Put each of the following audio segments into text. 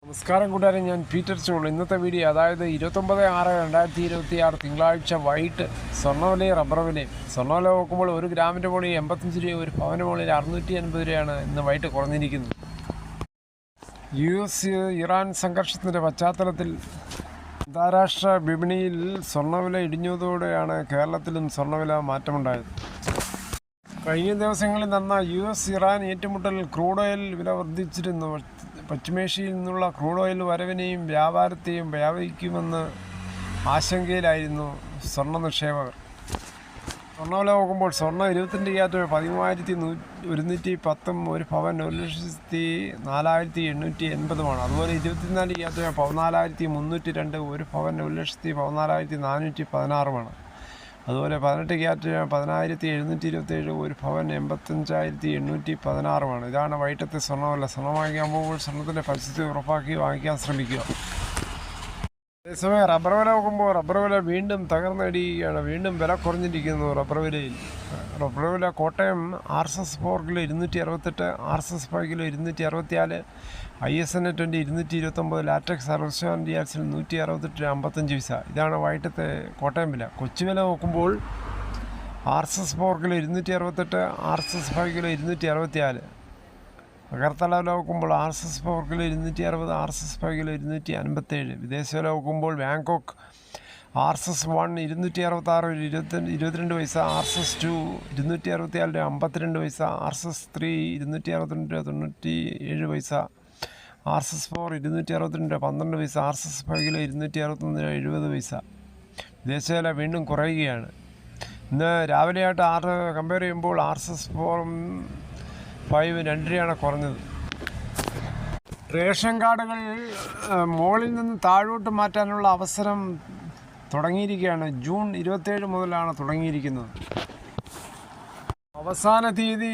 നമസ്കാരം കൂട്ടുകാരെ, ഞാൻ പീറ്റർ ചോൾ. ഇന്നത്തെ വീഡിയോ അതായത് 29/6/2026 തിങ്കളാഴ്ച വൈകിട്ട് സ്വർണ്ണവിലയും റബ്ബർ വിലയും. സ്വർണ്ണവില നോക്കുമ്പോൾ 1 ഗ്രാമിൻ്റെ മുകളിൽ 85 രൂപ, ഒരു പവന് മുകളിൽ 680 രൂപയാണ് ഇന്ന് വൈകിട്ട് കുറഞ്ഞിരിക്കുന്നത്. US ഇറാൻ സംഘർഷത്തിൻ്റെ പശ്ചാത്തലത്തിൽ അന്താരാഷ്ട്ര വിപണിയിൽ സ്വർണ്ണവില ഇടിഞ്ഞതോടെയാണ് കേരളത്തിലും സ്വർണ്ണവില മാറ്റമുണ്ടായത്. കഴിഞ്ഞ ദിവസങ്ങളിൽ നടന്ന US ഇറാൻ ഏറ്റുമുട്ടലിൽ ക്രൂഡ് ഓയിൽ വില വർദ്ധിച്ചിരുന്നു. പശ്ചിമേഷ്യയിൽ നിന്നുള്ള ക്രൂഡ് ഓയിൽ വരവിനെയും വ്യാപാരത്തെയും വ്യാപിക്കുമെന്ന് ആശങ്കയിലായിരുന്നു സ്വർണ്ണ നിക്ഷേപകർ. സ്വർണ്ണവില നോക്കുമ്പോൾ സ്വർണ്ണം 22 ക്യാരറ്റ് 13,110, ഒരു പവൻ 1,04,880. അതുപോലെ 24 ക്യാരറ്റ് 14,302, ഒരു പവൻ 1,14,416. അതുപോലെ 18 ക്യാരറ്റ് 10,727, ഒരു പവൻ 85,816. ഇതാണ് വൈകിട്ടത്തെ സ്വർണ്ണവില. സ്വർണ്ണം വാങ്ങിക്കാൻ പോകുമ്പോൾ സ്വർണ്ണത്തിൻ്റെ പരിസ്ഥിതി ഉറപ്പാക്കി വാങ്ങിക്കാൻ ശ്രമിക്കുക. അതേസമയം റബ്ബർ വില നോക്കുമ്പോൾ റബ്ബർ വില വീണ്ടും തകർന്നടിയുകയാണ്. വീണ്ടും വില കുറഞ്ഞിരിക്കുന്നു റബ്ബർ വിലയിൽ. റബ്ബർ വില Kottayam RSS 4 kilo 268, RSS 5 kilo 264, ISN 20 229, latex അർസാൻഡിയാസിൽ 168.55. ഇതാണ് വൈകിട്ടത്തെ കോട്ടയം വില. കൊച്ചി വില നോക്കുമ്പോൾ RSS 4 kilo 268, RSS 5 kilo 264. Agartala വില നോക്കുമ്പോൾ RSS 4 കിലോ 260, RSS 5 കിലോ 257. വിദേശ വില നോക്കുമ്പോൾ ബാങ്കോക്ക് RSS 1 266 22 പൈസ, RSS 2 264 52 പൈസ, RSS 3 262 97 പൈസ, RSS 4 262 12 പൈസ, RSS 5 കിലോ 261 70 പൈസ. വിദേശ വില വീണ്ടും കുറയുകയാണ്. ഇന്ന് രാവിലെയായിട്ട് കമ്പയർ ചെയ്യുമ്പോൾ RSS 4 5 2 രൂപയാണ് കുറഞ്ഞത്. റേഷൻ കാർഡുകൾ മുകളിൽ നിന്ന് താഴോട്ട് മാറ്റാനുള്ള അവസരം തുടങ്ങിയിരിക്കുകയാണ്. ജൂൺ 27 മുതലാണ് തുടങ്ങിയിരിക്കുന്നത്. അവസാന തീയതി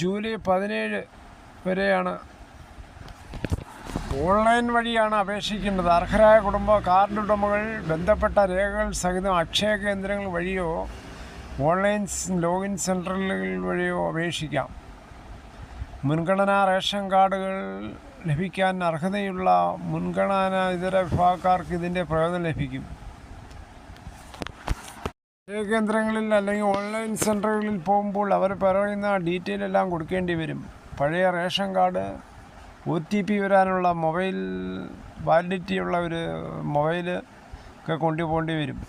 ജൂലൈ 17 വരെയാണ്. ഓൺലൈൻ വഴിയാണ് അപേക്ഷിക്കേണ്ടത്. അർഹരായ കാർഡ് ഉടമകൾ ബന്ധപ്പെട്ട രേഖകൾ സഹിതം അക്ഷയ കേന്ദ്രങ്ങൾ വഴിയോ ഓൺലൈൻ ലോഗിൻ സെൻറ്ററുകൾ വഴിയോ അപേക്ഷിക്കാം. മുൻഗണനാ റേഷൻ കാർഡുകൾ ലഭിക്കാൻ അർഹതയുള്ള മുൻഗണന ഇതര വിഭാഗക്കാർക്ക് ഇതിൻ്റെ പ്രയോജനം ലഭിക്കും. കേന്ദ്രങ്ങളിൽ അല്ലെങ്കിൽ ഓൺലൈൻ സെൻറ്ററുകളിൽ പോകുമ്പോൾ അവർ പറയുന്ന ഡീറ്റെയിൽ എല്ലാം കൊടുക്കേണ്ടി വരും. പഴയ റേഷൻ കാർഡ്, OTP വരാനുള്ള മൊബൈൽ വാലിഡിറ്റി ഉള്ള ഒരു മൊബൈൽ ഒക്കെ കൊണ്ടുപോകേണ്ടി വരും.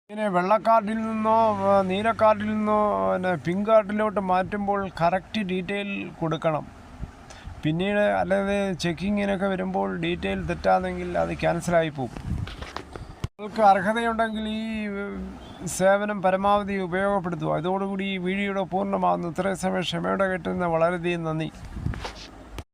ഇങ്ങനെ വെള്ളക്കാർഡിൽ നിന്നോ നീലക്കാർഡിൽ നിന്നോ പിങ്ക് കാർഡിലോട്ട് മാറ്റുമ്പോൾ കറക്റ്റ് ഡീറ്റെയിൽ കൊടുക്കണം. പിന്നീട് അല്ലെങ്കിൽ ചെക്കിങ്ങിനൊക്കെ വരുമ്പോൾ ഡീറ്റെയിൽ തെറ്റാണെങ്കിൽ അത് ക്യാൻസലായി പോകും. നിങ്ങൾക്ക് അർഹതയുണ്ടെങ്കിൽ ഈ സേവനം പരമാവധി ഉപയോഗപ്പെടുത്തുക. ഇതോടുകൂടി ഈ വീഡിയോയുടെ പൂർണ്ണമാകുന്നു. ഇത്രയും സമയം ക്ഷമയോടെ കേട്ടുന്ന വളരെയധികം നന്ദി.